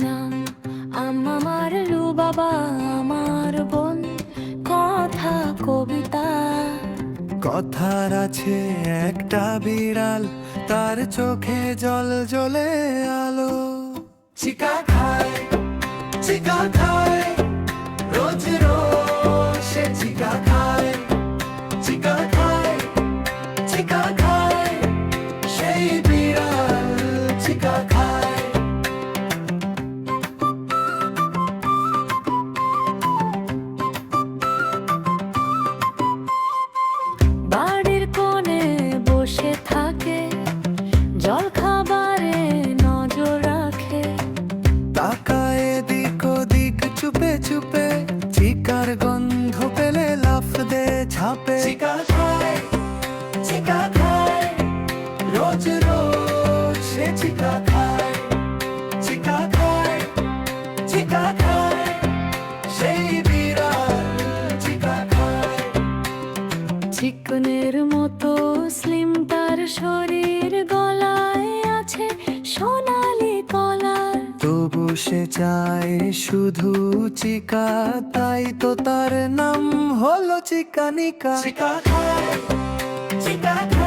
নাম আমার বাবা, আমার বোন, কথা কবিতা। কথার আছে একটা বিড়াল, তার চোখে জল জ্বলে আলো। চিকা খায়, চিকা খায়, রোজ রোজ সে চিকা খায়। চিকা খায়, চিকা খায়, সেই বিড়াল চিকা খায়। বাড়ির কোণে বসে থাকে, জল খাবারে নজর রাখে। তাকায় এদিক ওদিক চুপে চুপে, চিকার গন্ধ পেলে লাফ দে ঝাঁপে। চিকা খায়, চিকা খায়, রোজ রোজ সে চিকা খায়। চিকা খায়, চিকা খায়, সেই বিড়াল চিকা খায়। চিকনের মতো স্লিম তার শরীর, গলায় আছে সোনালি কলার। তবু সে চায় শুধু চিকা, তাই তো তার নাম হলো চিকানিকা। চিকা খায়, চিকা খায়।